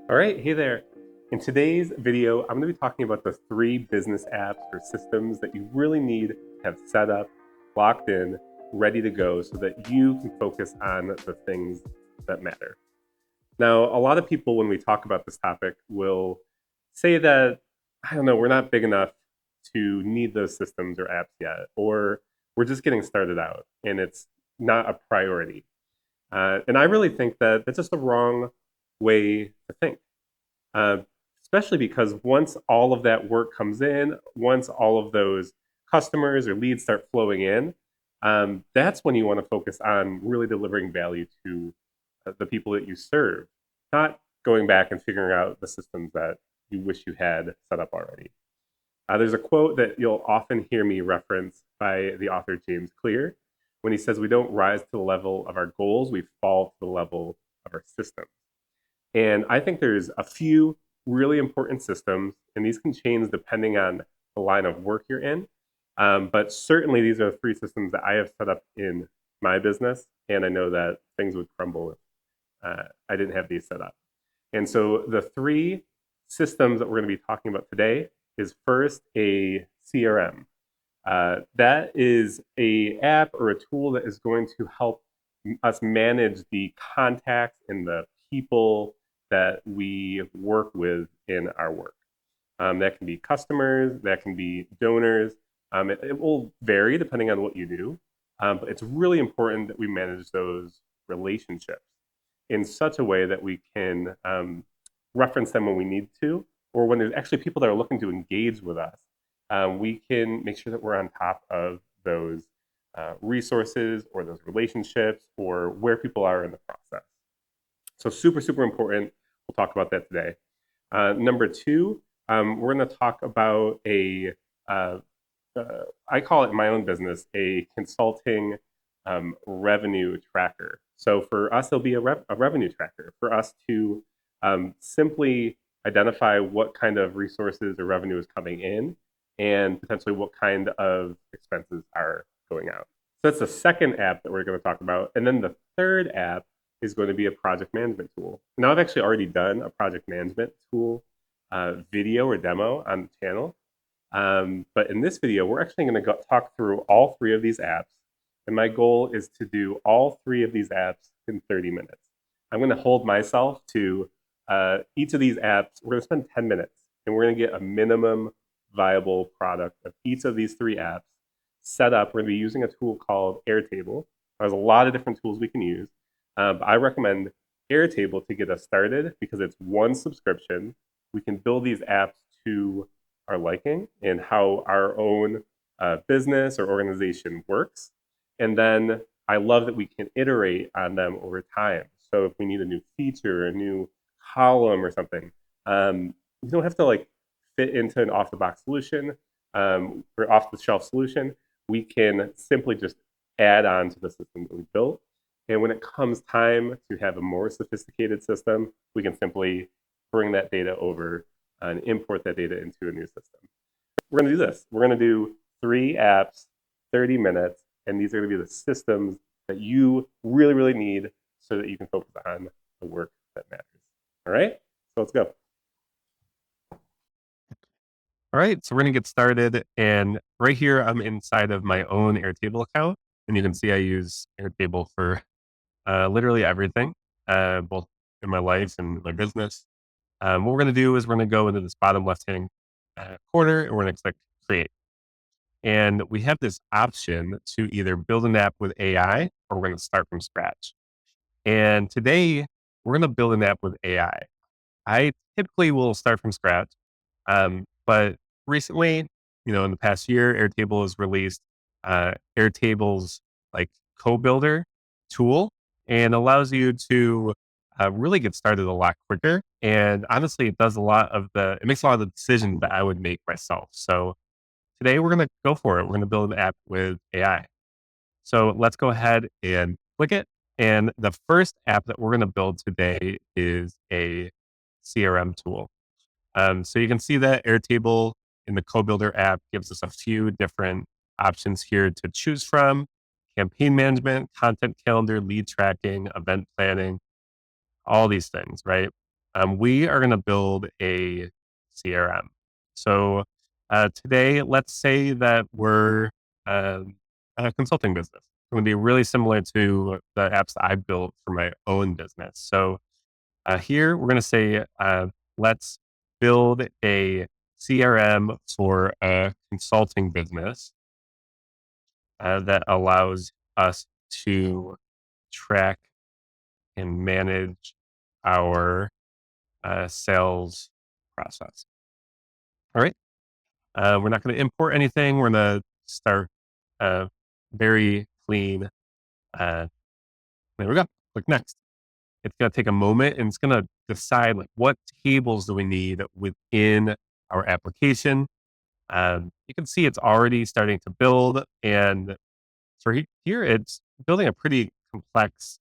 All right, hey there. In today's video, I'm going to be talking about the 3 business apps or systems that you really need to have set up, locked in, ready to go so that you can focus on the things that matter. Now, a lot of people, when we talk about this topic, will say that, I don't know, we're not big enough to need those systems or apps yet, or we're just getting started out and it's not a priority. And I really think that that's just the wrong way to think. Uh, Especially because once all of that work comes in, once all of those customers or leads start flowing in, that's when you want to focus on really delivering value to the people that you serve, not going back and figuring out the systems that you wish you had set up already. There's a quote that you'll often hear me reference by the author James Clear when he says, "We don't rise to the level of our goals, we fall to the level of our systems." And I think there's a few really important systems, and these can change depending on the line of work you're in. But certainly, these are 3 systems that I have set up in my business, and I know that things would crumble if I didn't have these set up. And so, the 3 systems that we're going to be talking about today is first a CRM. That is a app or a tool that is going to help us manage the contacts and the people that we work with in our work. That can be customers, that can be donors. It will vary depending on what you do, but it's really important that we manage those relationships in such a way that we can reference them when we need to, or when there's actually people that are looking to engage with us. We can make sure that we're on top of those resources or those relationships or where people are in the process. So super, super important. We'll talk about that today. Number 2, we're going to talk about I call it in my own business, a consulting revenue tracker. So for us, it'll be a revenue tracker for us to simply identify what kind of resources or revenue is coming in and potentially what kind of expenses are going out. So that's the second app that we're going to talk about. And then the third app is going to be a project management tool. Now, I've actually already done a project management tool video or demo on the channel. But in this video, we're actually going to talk through all 3 of these apps. And my goal is to do all 3 of these apps in 30 minutes. I'm going to hold myself to each of these apps. We're going to spend 10 minutes and we're going to get a minimum viable product of each of these 3 apps set up. We're going to be using a tool called Airtable. There's a lot of different tools we can use. I recommend Airtable to get us started because it's one subscription. We can build these apps to our liking and how our own business or organization works. And then I love that we can iterate on them over time. So if we need a new feature, a new column or something, we don't have to like fit into an off-the-box solution or off-the-shelf solution. We can simply just add on to the system that we built. And when it comes time to have a more sophisticated system, we can simply bring that data over and import that data into a new system. We're going to do this. We're going to do 3 apps, 30 minutes, and these are going to be the systems that you really, really need so that you can focus on the work that matters. All right, so let's go. All right, so we're going to get started. And right here, I'm inside of my own Airtable account. And you can see I use Airtable for literally everything, both in my life and my business. What we're going to do is we're going to go into this bottom left-hand corner and we're going to click create. And we have this option to either build an app with AI or we're going to start from scratch. And today we're going to build an app with AI. I typically will start from scratch, but recently, in the past year, Airtable has released Airtable's like co-builder tool and allows you to really get started a lot quicker. And honestly, it makes a lot of the decisions that I would make myself. So today we're going to go for it. We're going to build an app with AI. So let's go ahead and click it. And the first app that we're going to build today is a CRM tool. So you can see that Airtable in the co-builder app gives us a few different options here to choose from: campaign management, content calendar, lead tracking, event planning, all these things, right? We are going to build a CRM. So today, let's say that we're um, a consulting business. It's going to be really similar to the apps that I built for my own business. So here we're going to say, let's build a CRM for a consulting business that allows us to track and manage our sales process. All right. We're not going to import anything. We're going to start uh, very clean. Uh, there we go. Click next. It's going to take a moment and it's going to decide like what tables do we need within our application. You can see it's already starting to build, and for here it's building a pretty complex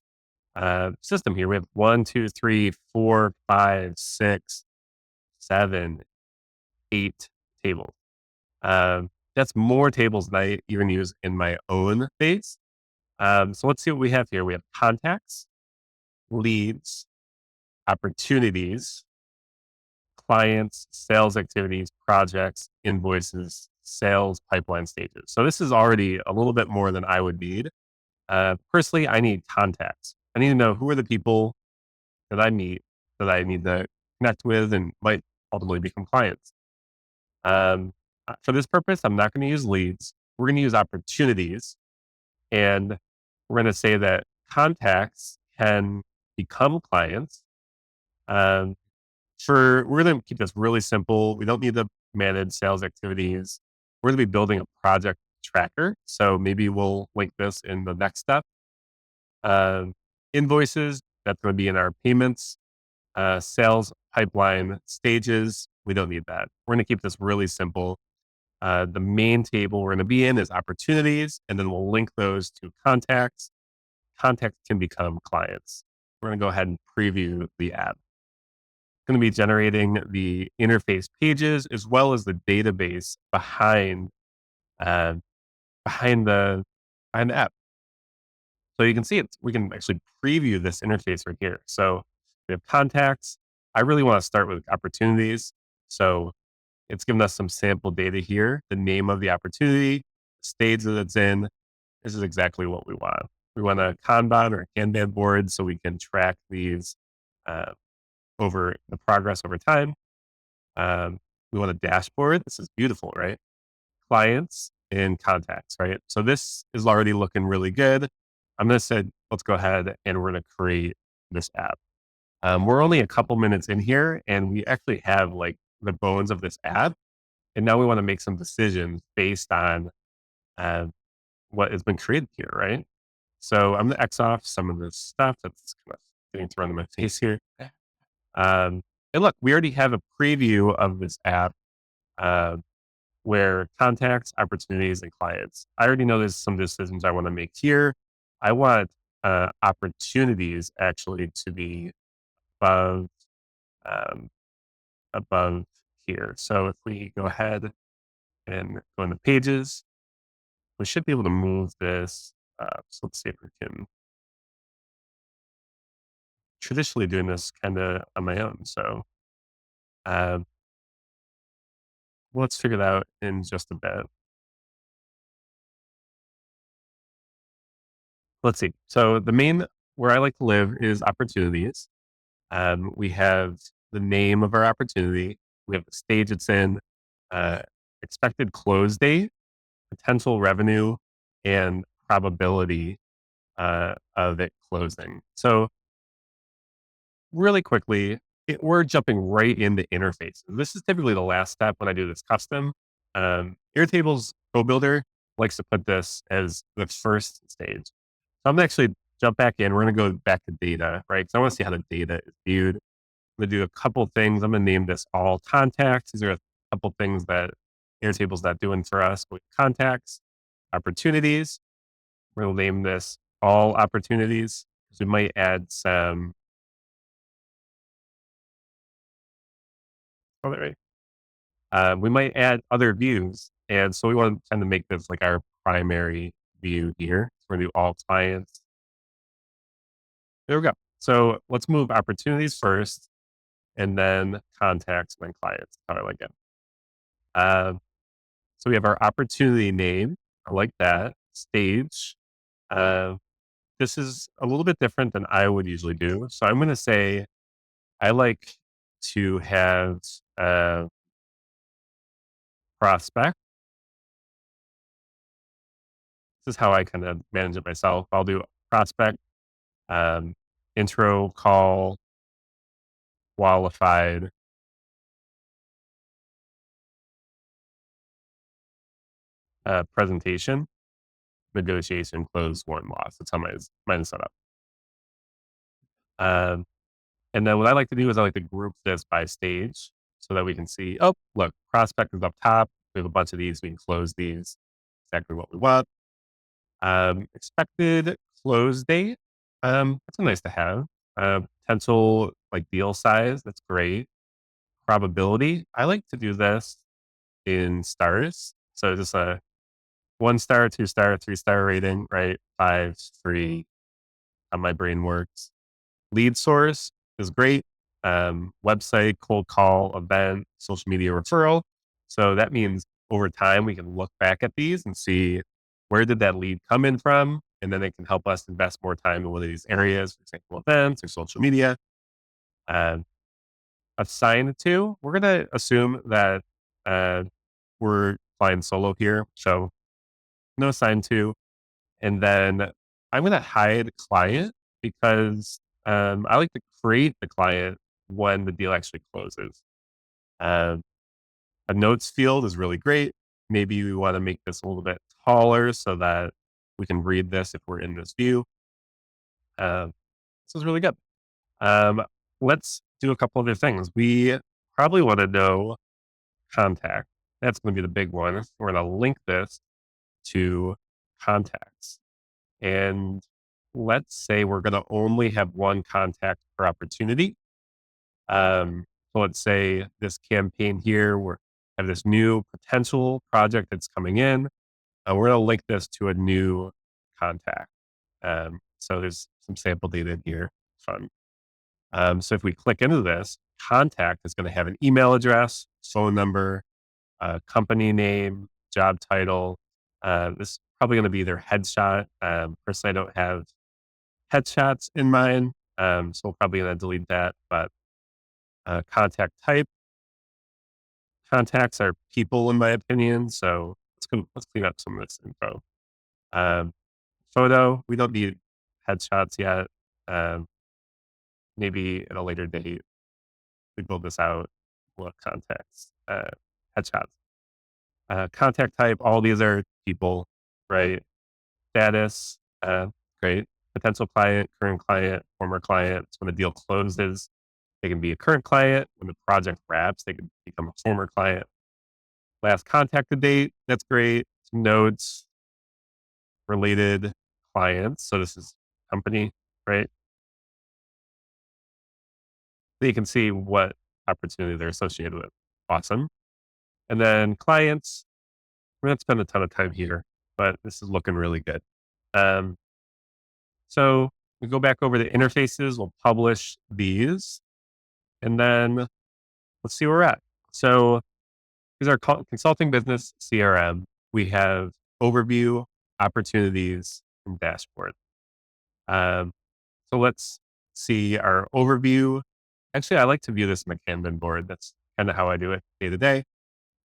system. Here we have 1, 2, 3, 4, 5, 6, 7, 8 tables. That's more tables than I even use in my own base. So let's see what we have here. We have contacts, leads, opportunities, clients, sales activities, projects, invoices, sales pipeline stages. So this is already a little bit more than I would need. Personally, I need contacts. I need to know who are the people that I meet that I need to connect with and might ultimately become clients. For this purpose, I'm not going to use leads. We're going to use opportunities, and we're going to say that contacts can become clients. Um, we're going to keep this really simple. We don't need to manage sales activities. We're going to be building a project tracker. So maybe we'll link this in the next step. Um, Invoices, that's going to be in our payments. Sales pipeline stages, we don't need that. We're going to keep this really simple. The main table we're going to be in is opportunities, and then we'll link those to contacts. Contacts can become clients. We're going to go ahead and preview the app. It's going to be generating the interface pages as well as the database uh, behind the behind the app. So you can see it. We can actually preview this interface right here. So we have contacts. I really want to start with opportunities. So it's given us some sample data here, the name of the opportunity, the stage that it's in. This is exactly what we want. We want a Kanban or a Kanban board so we can track these uh, over the progress over time. We want a dashboard. This is beautiful, right? Clients and contacts, right? So this is already looking really good. I'm going to say, let's go ahead and we're going to create this app. We're only a couple minutes in here and we actually have like the bones of this app. And now we want to make some decisions based on uh, what has been created here, right? So I'm going to X off some of this stuff that's kind of getting thrown in my face here. Um, and look, we already have a preview of this app uh, where contacts, opportunities, and clients. I already know there's some decisions I want to make here. I want opportunities actually to be above um, above here. So if we go ahead and go into pages, we should be able to move this. So let's see if we can traditionally doing this kind of on my own. So um, let's figure that out in just a bit. Let's see. So the main where I like to live is opportunities. We have the name of our opportunity. We have the stage it's in, uh, expected close date, potential revenue, and probability of it closing. So really quickly, we're jumping right into interfaces. This is typically the last step when I do this custom. Airtable's Code Builder likes to put this as the first stage. So I'm going to actually jump back in. We're going to go back to data, right? Because I want to see how the data is viewed. I'm going to do a couple things. I'm going to name this all contacts. These are a couple things that Airtable's not doing for us. With contacts, opportunities. We'll name this all opportunities. So we might add some. Oh, there we might add other views. And so we want to kind of make this like our primary view here. So we're going to do all clients. There we go. So let's move opportunities first. and then contacts, and then clients. How I like it. Um, so we have our opportunity name. I like that. Stage. Uh, this is a little bit different than I would usually do. So I'm going to say I like to have prospect. This is how I kind of manage it myself. I'll do prospect, um, intro, call, qualified, presentation, negotiation, close, won, loss. That's how mine is set up. Um, and then what I like to do is I like to group this by stage so that we can see, oh, look, prospect is up top. We have a bunch of these. We can close these. Exactly what we want. Expected close date. That's a nice to have. Potential like deal size. That's great. Probability. I like to do this in stars. So just a 1 star, 2 star, 3 star rating, right? Five, three, how my brain works. Lead source is great. Website, cold call, event, social media referral. So that means over time we can look back at these and see where did that lead come in from, and then it can help us invest more time in one of these areas, for example, events or social media. Um, Assigned to, we're gonna assume that uh, we're flying solo here, so no assigned to. And then I'm gonna hide client because I like to create the client when the deal actually closes. Um, a notes field is really great. Maybe we want to make this a little bit taller so that we can read this if we're in this view. This is really good. Um, let's do a couple other things. We probably want to know contact. That's going to be the big one. We're going to link this to contacts. And let's say we're going to only have one contact per opportunity. So let's say this campaign here, we have this new potential project that's coming in. We're going to link this to a new contact. So there's some sample data in here. Fun. So if we click into this, contact is going to have an email address, phone number, company name, job title. This is probably going to be their headshot. Personally, I don't have headshots in mine, so we're probably going to delete that. But contact type, contacts are people, in my opinion. So let's clean up some of this info. Um, Photo, we don't need headshots yet. Um, Maybe at a later date, we build this out. What contacts? Headshots. Contact type, all these are people, right? Status, great. Potential client, current client, former client. So when the deal closes, they can be a current client. When the project wraps, they can become a former client. Last contacted date, that's great. Some notes, related clients. So this is company, right? So you can see what opportunity they're associated with. Awesome. And then clients, we're not spend a ton of time here, but this is looking really good. Um, so we go back over the interfaces, we'll publish these, and then let's see where we're at. So here's our consulting business CRM. We have overview, opportunities, and dashboard. Um, so let's see our overview. Actually, I like to view this in a Kanban board. That's kind of how I do it day to day.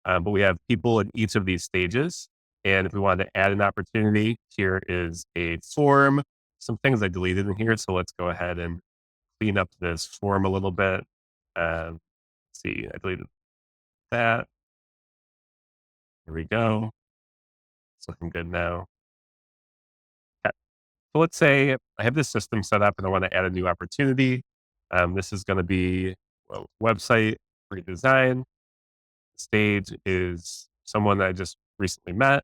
But we have people in each of these stages. And if we wanted to add an opportunity, here is a form, some things I deleted in here. So let's go ahead and clean up this form a little bit. Let's see, I deleted that. Here we go. It's looking good now. Okay. So let's say I have this system set up and I want to add a new opportunity. This is going to be website redesign. Stage is someone that I just recently met.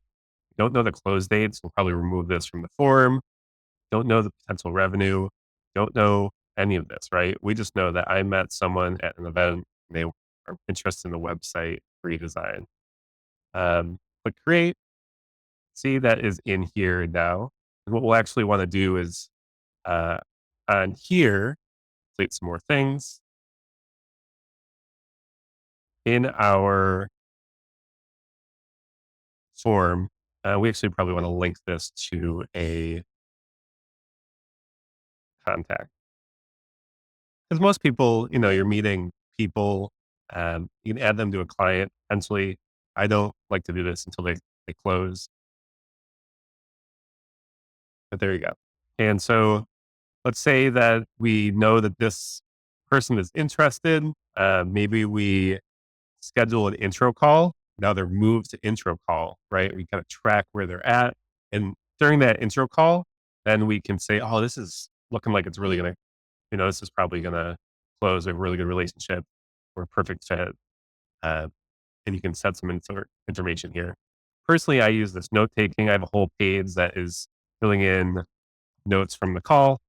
Don't know the close dates. We'll probably remove this from the form. Don't know the potential revenue. Don't know any of this, right? We just know that I met someone at an event. And they are interested in the website redesign. Click create. See, that is in here now. And what we'll actually want to do is uh, on here, complete some more things. in our form, we actually probably want to link this to a contact. Because most people, you're meeting people, you can add them to a client. Potentially, I don't like to do this until they close, but there you go. And so let's say that we know that this person is interested. Maybe we schedule an intro call. Now they're moved to intro call, right? We kind of track where they're at. And during that intro call, then we can say, oh, this is looking like it's really going to, this is probably going to close a really good relationship or a perfect fit. Uh, and you can set some information here. Personally, I use this note taking. I have a whole page that is filling in notes from the call,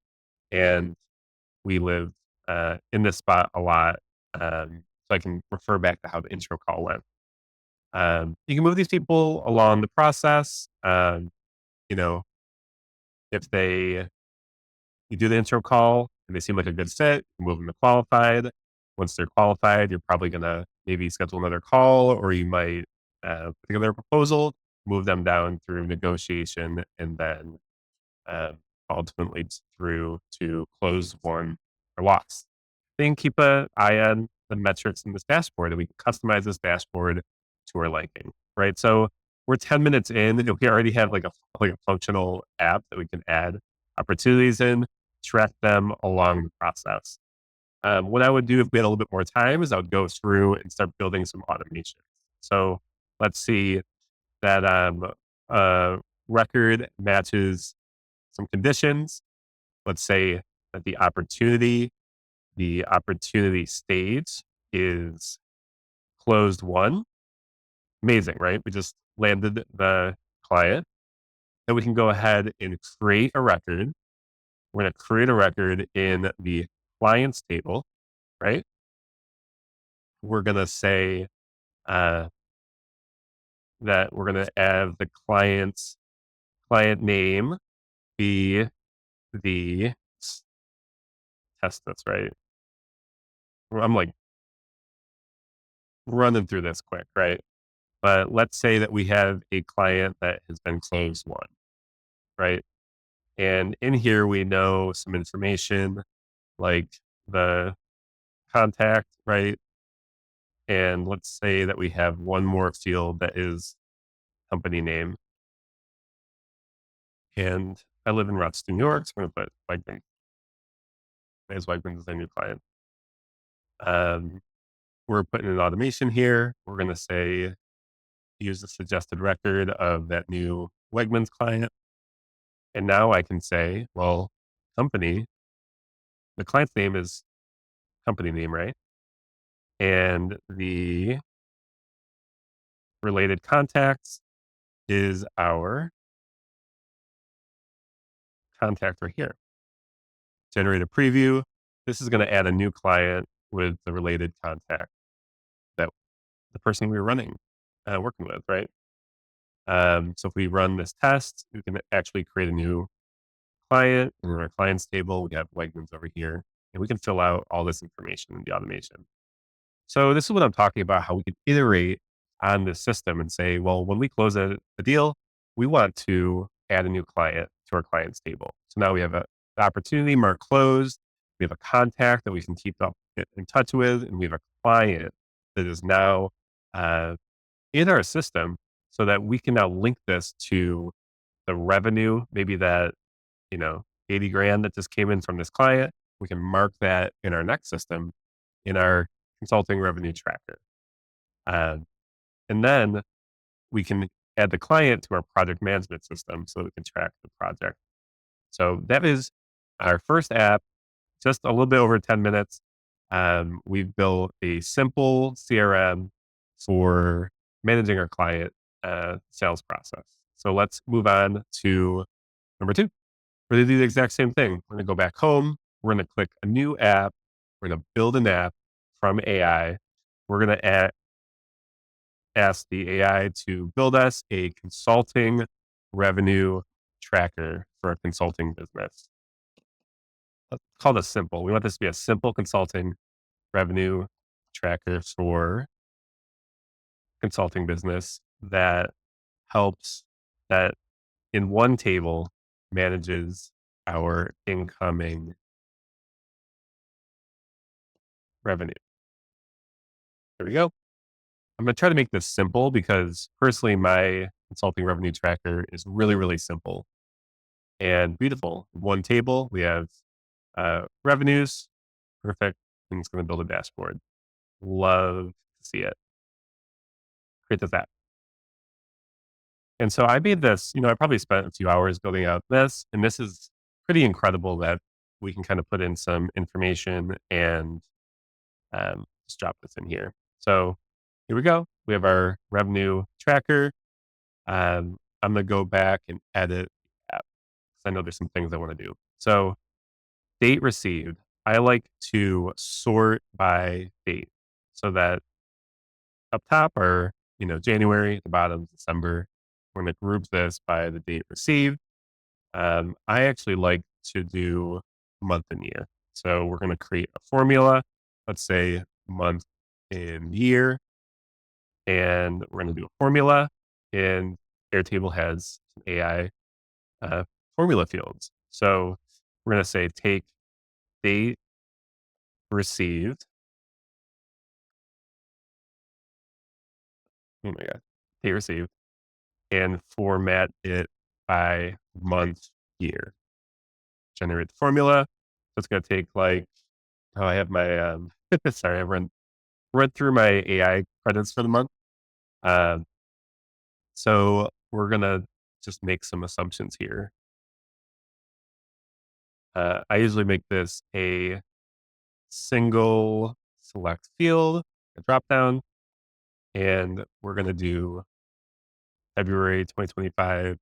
and we live in this spot a lot. So I can refer back to how the intro call went. You can move these people along the process. You know, if you do the intro call and they seem like a good fit, you move them to qualified. Once they're qualified, you're probably going to maybe schedule another put put together a proposal, move them down through negotiation, and then um, ultimately through to close one or loss. Then keep an eye on the metrics in this dashboard, and we can customize this dashboard to our liking, right? So we're 10 minutes in, and we already have like a functional app that we can add opportunities in, track them along the process. What I would do if we had a little bit more time is I would go through and start building some automation. So let's see that uh, record matches some conditions. Let's say that the opportunity stage is closed one. Amazing, right? We just landed the client. Then we can go ahead and create a record. We're going to create a record in the clients table, right? We're going to say uh, that we're going to have the client name be the test this, right? I'm like running through this quick, right? But let's say that we have a client that has been closed one, right? And in here, we know some information like the contact, right? And let's say that we have one more field that is company name. And I live in Rochester, New York, so I'm going to put Wegman as Wegman is a new client. Um, we're putting an automation here. We're going to say use the suggested record of that new Wegmans client. And now I can say, well, company, the client's name is company name, right? And the related contacts is our contact right here. Generate a preview. This is going to add a new client with the related contact that the person we were working with, right? So if we run this test, we can actually create a new client. And in our clients table, we have Wegmans over here, and we can fill out all this information in the automation. So this is what I'm talking about, how we can iterate on this system and say, well, when we close a deal, we want to add a new client to our clients table. So now we have the opportunity mark closed. We have a contact that we can keep up in touch with, and we have a client that is now uh, in our system so that we can now link this to the revenue, maybe that, 80 grand that just came in from this client. We can mark that in our next system in our consulting revenue tracker. Um, and then we can add the client to our project management system so that we can track the project. So that is our first app, just a little bit over 10 minutes. We've built a simple CRM for managing our client sales process. So let's move on to number two. We're going to do the exact same thing. We're going to go back home. We're going to click a new app. We're going to build an app from AI. We're going to ask the AI to build us a consulting revenue tracker for a consulting business. Let's call this simple. We want this to be a simple consulting revenue tracker for consulting business that helps that in one table manages our incoming revenue. There we go. I'm going to try to make this simple because personally, my consulting revenue tracker is really, really simple and beautiful. One table, we have revenues. Perfect. And it's going to build a dashboard. Love to see it. Great as that. And so I made this, I probably spent a few hours building out this, and this is pretty incredible that we can kind of put in some information and just drop this in here. So here we go. We have our revenue tracker. I'm going to go back and edit the app because I know there's some things I want to do. So date received, I like to sort by date so that up top are, January, the bottom, December. We're going to group this by the date received. I actually like to do month and year. So we're going to create a formula, let's say month and year, and we're going to do a formula. And Airtable has some AI uh, formula fields. So we're going to say take date received. Oh my God, date received, and format it by month, year. Generate the formula. So it's going to take I have my, sorry, I run through my AI credits for the month. Um, so we're going to just make some assumptions here. I usually make this a single select field, a drop down, and we're going to do February 2025,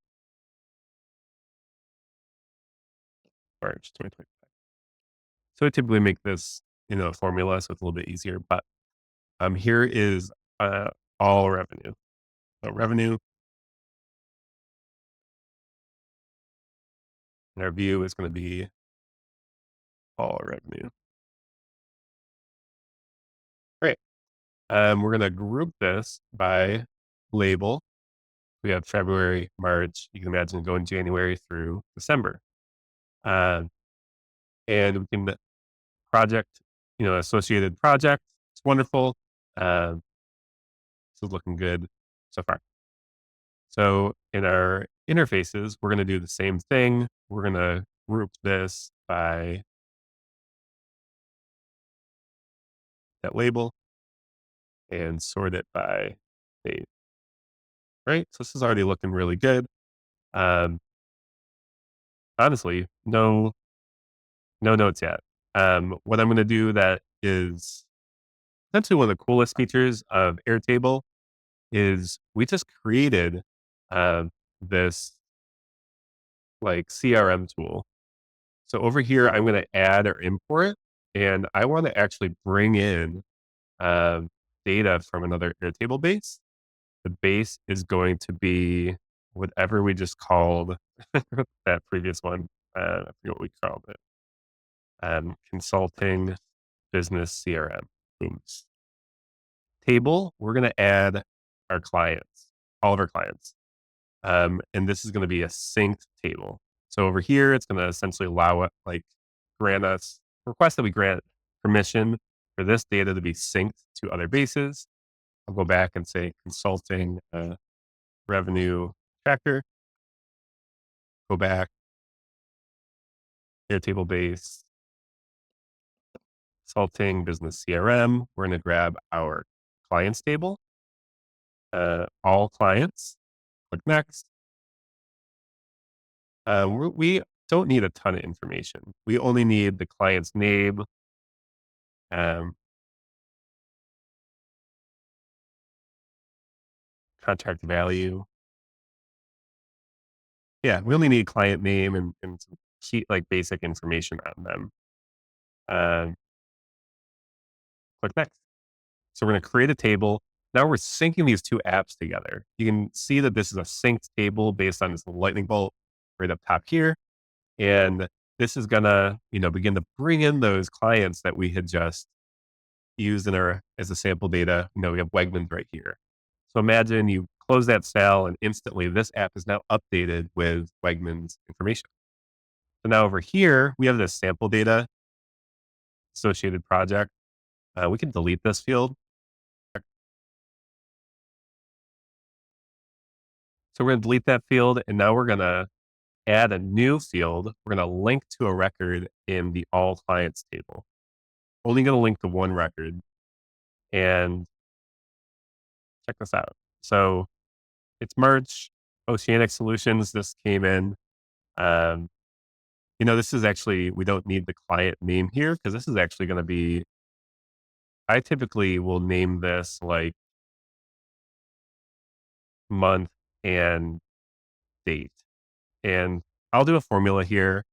March 2025. So I typically make this, a formula, so it's a little bit easier. But here is all revenue. So revenue, and our view is going to be all revenue. Great. We're going to group this by label. We have February, March. You can imagine going January through December. Um, and we can project, associated project. It's wonderful. This is looking good so far. So in our interfaces, we're going to do the same thing. We're going to group this by that label and sort it by date. Right. So this is already looking really good. Um, honestly, no notes yet. What I'm going to do that is essentially one of the coolest features of Airtable is we just created this CRM tool. So over here, I'm going to add or import, and I want to actually bring in data from another Airtable base. The base is going to be whatever we just called that previous one. I forget what we called it. Consulting business CRM. Booms. Table, we're going to add our clients, all of our clients. And this is going to be a synced table. So over here, it's going to essentially allow it, request that we grant permission for this data to be synced to other bases. I'll go back and say consulting revenue tracker. Go back, Airtable base, consulting business CRM. We're going to grab our clients table, all clients. Click next. We don't need a ton of information. We only need the client's name, contract value. Yeah, we only need client name and some key, basic information on them. Click next. So we're going to create a table. Now we're syncing these two apps together. You can see that this is a synced table based on this lightning bolt right up top here. And this is going to, begin to bring in those clients that we had just used as a sample data. We have Wegmans right here. So imagine you close that sale and instantly this app is now updated with Wegmans information. So now over here, we have this sample data associated project. We can delete this field. So we're going to delete that field and now we're going to add a new field. We're going to link to a record in the all clients table. Only going to link to one record and check this out. So it's March, Oceanic Solutions. This came in. Um, this is actually, we don't need the client name here because this is actually going to be, I typically will name this like month and date. And I'll do a formula here.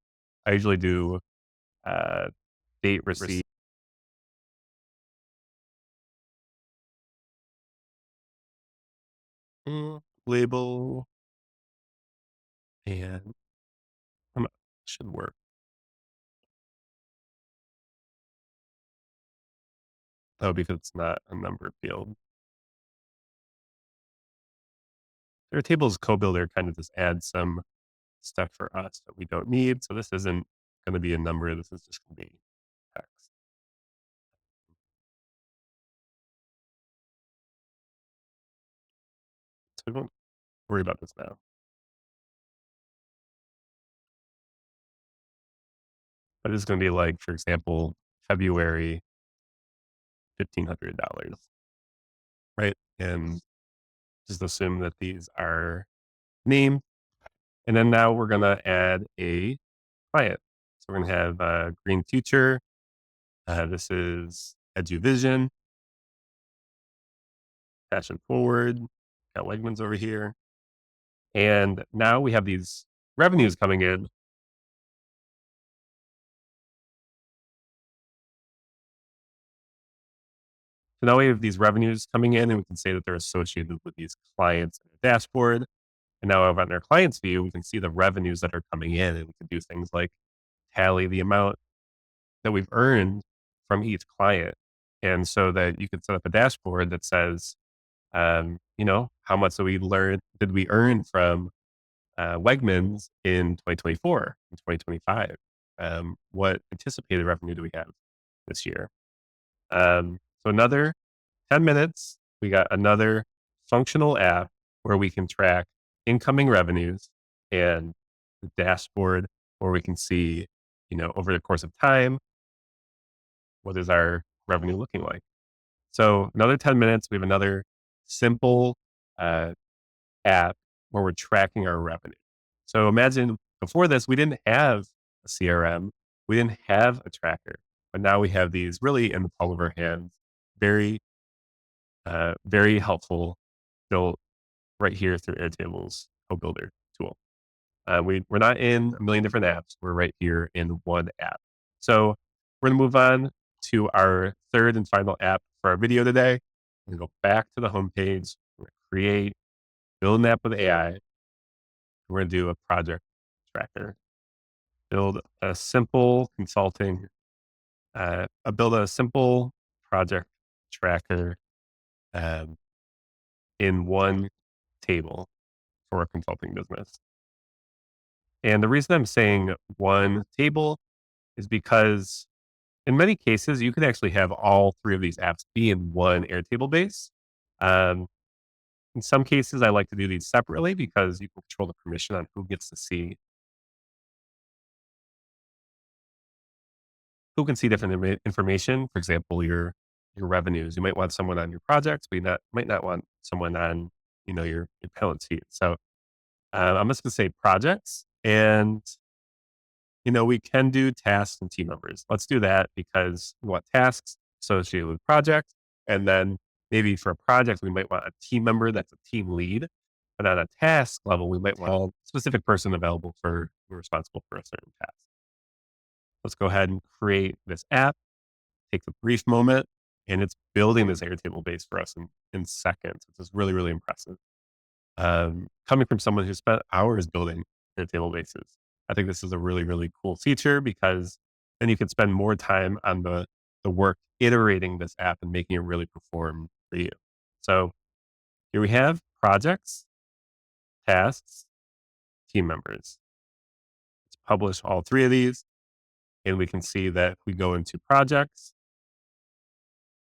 I usually do uh, date receipt. Label and should work. Oh, because it's not a numbered field. Airtable's co-builder kind of just adds some stuff for us that we don't need. So this isn't going to be a number. This is just going to be text. So we won't worry about this now. But it's going to be like, for example, February, $1,500, right? And just assume that these are named. And then now we're going to add a client. So we're going to have Green Future. This is EduVision, Fashion Forward, got Wegmans over here. And now we have these revenues coming in. So now we have these revenues coming in and we can say that they're associated with these clients in the dashboard. And now over on our clients view, we can see the revenues that are coming in and we can do things like tally the amount that we've earned from each client. And so that you could set up a dashboard that says, how much did we earn from Wegmans in 2024 and 2025? What anticipated revenue do we have this year? So another 10 minutes, we got another functional app where we can track incoming revenues and the dashboard where we can see, over the course of time, what is our revenue looking like? So another 10 minutes, we have another simple uh, app where we're tracking our revenue. So imagine before this, we didn't have a CRM, we didn't have a tracker, but now we have these really in the palm of our hands, very, very helpful, built right here through Airtable's co-builder tool. We're not in a million different apps. We're right here in one app. So we're going to move on to our third and final app for our video today. We're going to go back to the homepage. We're going to create, build an app with AI. We're going to do a project tracker. Build a simple consulting, build a simple project tracker um, in one table for a consulting business. And the reason I'm saying one table is because in many cases, you could actually have all three of these apps be in one Airtable base. Um, in some cases, I like to do these separately because you can control the permission on who gets to see, who can see different information. For example, your revenues. You might want someone on your projects, but might not want someone on your balance sheet. So I'm just going to say projects, and we can do tasks and team members. Let's do that because we want tasks associated with projects. And then maybe for a project, we might want a team member that's a team lead. But on a task level, we might want a specific person available for responsible for a certain task. Let's go ahead and create this app. Takes a brief moment and it's building this Airtable base for us in seconds. It's just really, really impressive. Coming from someone who spent hours building Airtable bases, I think this is a really, really cool feature because then you can spend more time on the work iterating this app and making it really perform for you. So Here we have projects, tasks, team members. Let's publish all three of these, and we can see that if we go into projects,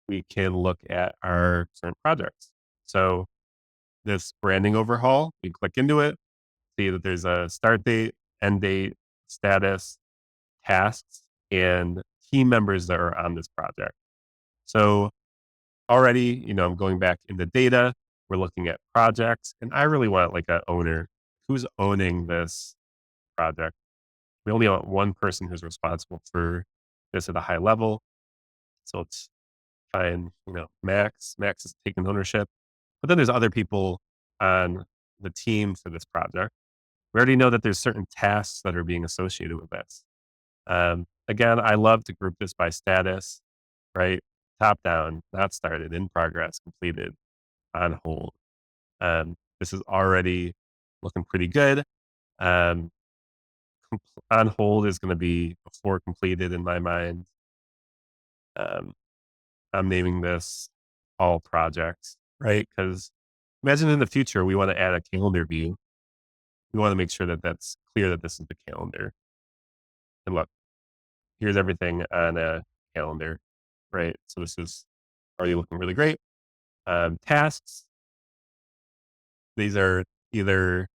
we can look at our current projects. So this branding overhaul, we click into it, see that there's a start date, end date, status, tasks, and team members that are on this project. So already, I'm going back into data. We're looking at projects, and I really want like a owner who's owning this project. We only want one person who's responsible for this at a high level. So let's find, Max. Max is taking ownership. But then there's other people on the team for this project. We already know that there's certain tasks that are being associated with this. Again, I love to group this by status, right? Top down, not started, in progress, completed, on hold. This is already looking pretty good. Um, on hold is going to be before completed in my mind. Um, I'm naming this all projects, right? Because imagine in the future, we want to add a calendar view. We want to make sure that that's clear that this is the calendar. And look, here's everything on a calendar, right? So this is already looking really great. Tasks, these are either,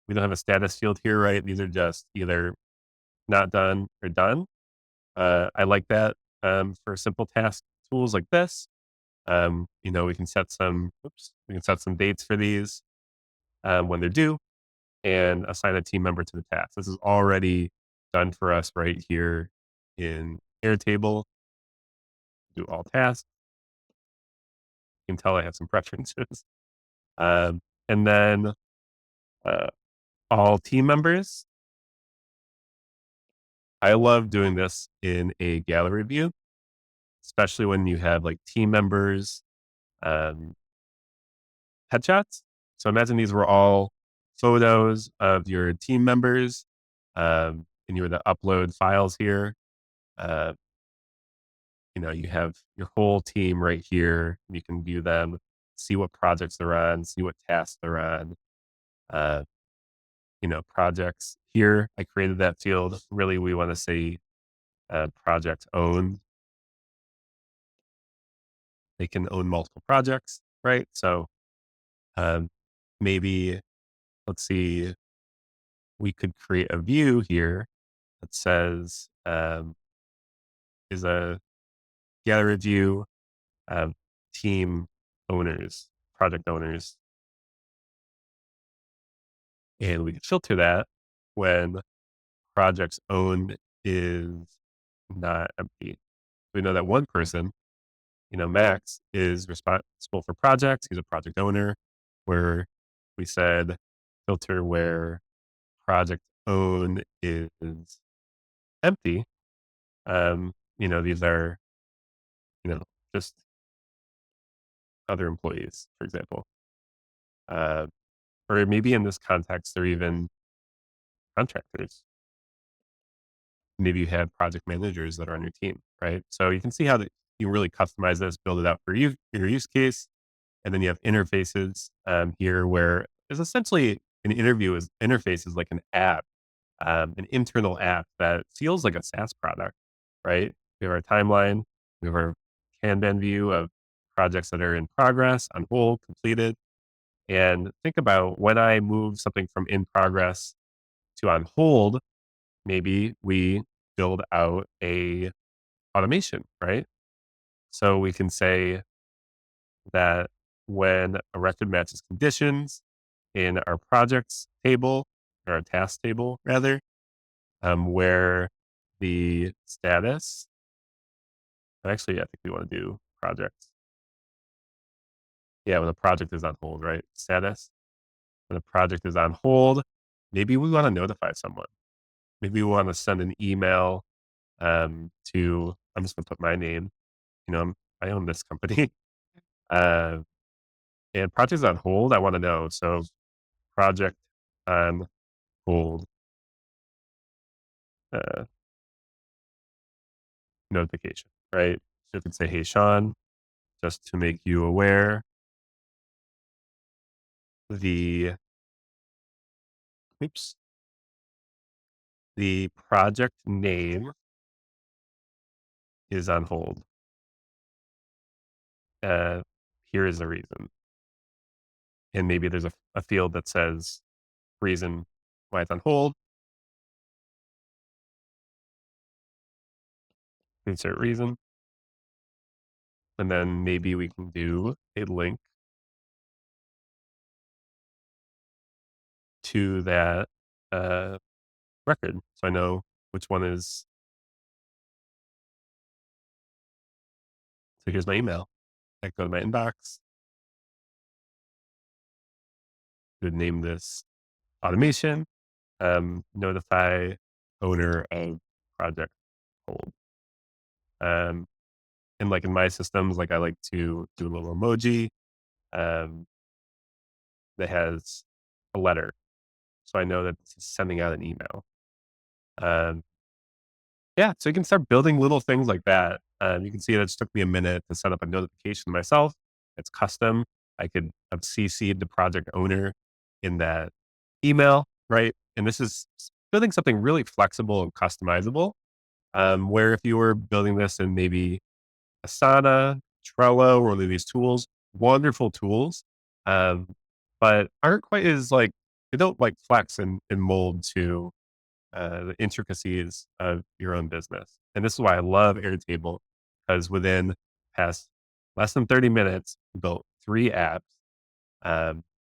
we don't have a status field here, right? These are just either not done or done. I like that for simple task tools like this. We can set some dates for these when they're due and assign a team member to the task. This is already done for us right here in Airtable. Do all tasks. You can tell I have some preferences. And then uh, all team members. I love doing this in a gallery view, especially when you have like team members um, headshots. So imagine these were all photos of your team members, and you were to upload files here. Uh, you have your whole team right here. You can view them, see what projects they're on, see what tasks they're on. Uh, projects here. I created that field. Really, we want to say project owned. They can own multiple projects, right? So um, maybe let's see, we could create a view here that says is a gallery view of team owners, project owners, and we can filter that when projects owned is not empty. We know that one person, Max, is responsible for projects. He's a project owner, where we said filter where project owned is empty. These are, you know, just other employees, for example. Uh, or maybe in this context, they're even contractors. Maybe you have project managers that are on your team, right? So you can see how you really customize this, build it out for you, your use case. And then you have interfaces here where there's essentially an interface is like an app, an internal app that feels like a SaaS product, right? We have our timeline, we have our Kanban view of projects that are in progress, on hold, completed. And think about when I move something from in progress to on hold, maybe we build out a automation, right? So we can say that when a record matches conditions in our projects table, or our task table rather, where the status, actually, I think we want to do projects. Yeah, when the project is on hold, right? Status, when the project is on hold, maybe we want to notify someone. Maybe we want to send an email I'm just going to put my name. I own this company. Uh, and projects on hold, I want to know. So project on hold uh, notification, right? So you can say, hey, Sean, just to make you aware, the oops, the project name is on hold. Uh, Here is the reason. And maybe there's a field that says reason why it's on hold, insert reason. And then maybe we can do a link to that uh, record. So I know which one is. So here's my email. I go to my inbox, would name this automation, notify owner of project hold. Um, and like in my systems, like I like to do a little emoji um, that has a letter. So I know that this is sending out an email. Um, yeah, so you can start building little things like that. You can see that it just took me a minute to set up a notification myself. It's custom. I could have CC'd the project owner in that email, right? And this is building something really flexible and customizable. Where if you were building this in maybe Asana, Trello, or one of these tools, wonderful tools, um, but aren't quite as like they don't like flex and mold to the intricacies of your own business. And this is why I love Airtable because within past less than 30 minutes, we built 3 apps.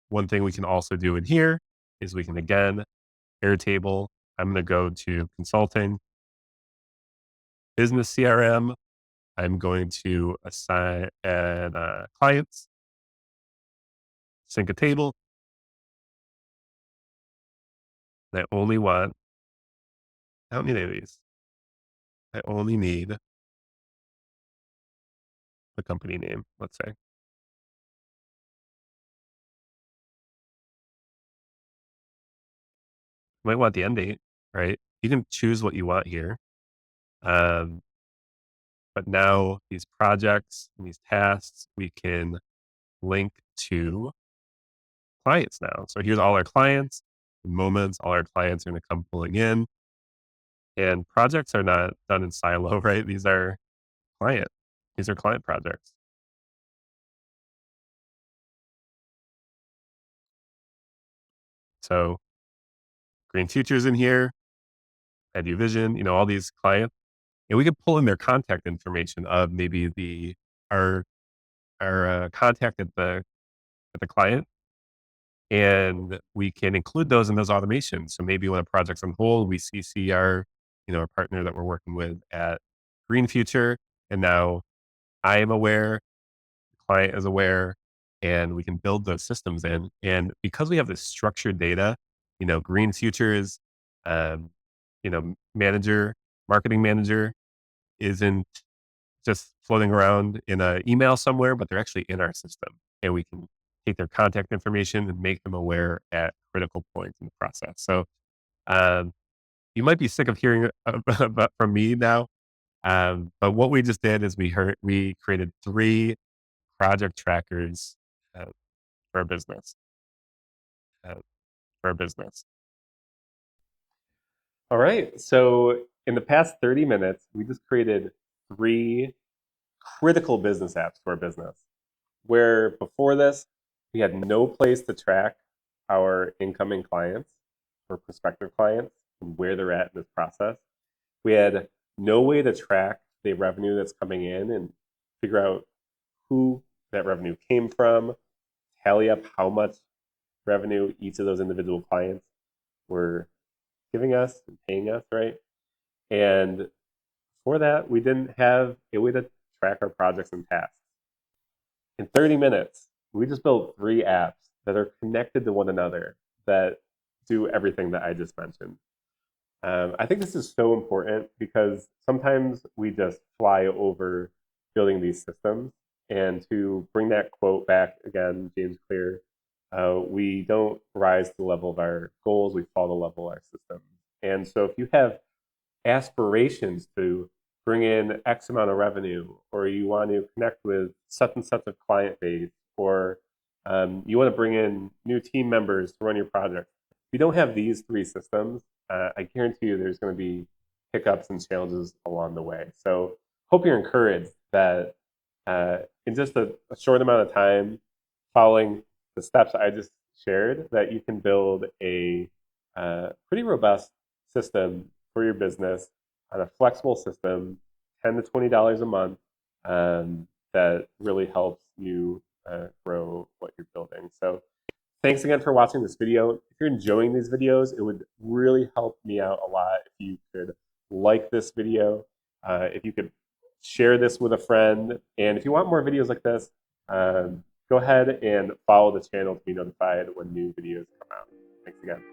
One thing we can also do in here is we can again Airtable. I'm going to go to consulting, business CRM. I'm going to assign and clients, sync a table. And I don't need any of these. I only need the company name, let's say. You might want the end date, right? You can choose what you want here. Um, but now these projects and these tasks, we can link to clients now. So here's all our clients, moments, all our clients are going to come pulling in. And projects are not done in silo, right? Client. These are client projects. So Green Futures in here, EduVision, all these clients. And we could pull in their contact information of maybe our contact at the client, and we can include those in those automations. So maybe when a project's on hold, we CC our partner that we're working with at Green Future, and now I am aware, the client is aware, and we can build those systems in. And because we have this structured data, Green Futures, um, marketing manager isn't just floating around in an email somewhere, but they're actually in our system. And we can take their contact information and make them aware at critical points in the process. So um, you might be sick of hearing about from me now. But what we just did is we created 3 project trackers uh, for a business. Uh, for a business. All right. So in the past 30 minutes, we just created 3 critical business apps for a business. Where before this, we had no place to track our incoming clients or prospective clients and where they're at in this process. We had no way to track the revenue that's coming in and figure out who that revenue came from, tally up how much revenue each of those individual clients were giving us and paying us, right? And for that, we didn't have a way to track our projects and tasks. In 30 minutes, we just built 3 apps that are connected to one another that do everything that I just mentioned. I think this is so important because sometimes we just fly over building these systems. And to bring that quote back again, James Clear, we don't rise to the level of our goals, we fall to the level of our systems. And so if you have aspirations to bring in X amount of revenue, or you want to connect with such and such a client base, or You want to bring in new team members to run your project. If you don't have these three systems, I guarantee you there's going to be hiccups and challenges along the way. So hope you're encouraged that in just a short amount of time, following the steps I just shared, that you can build a pretty robust system for your business on a flexible system, $10 to $20 a month, that really helps you grow what you're building. So thanks again for watching this video. If you're enjoying these videos, it would really help me out a lot if you could like this video, if you could share this with a friend, and if you want more videos like this, go ahead and follow the channel to be notified when new videos come out. Thanks again.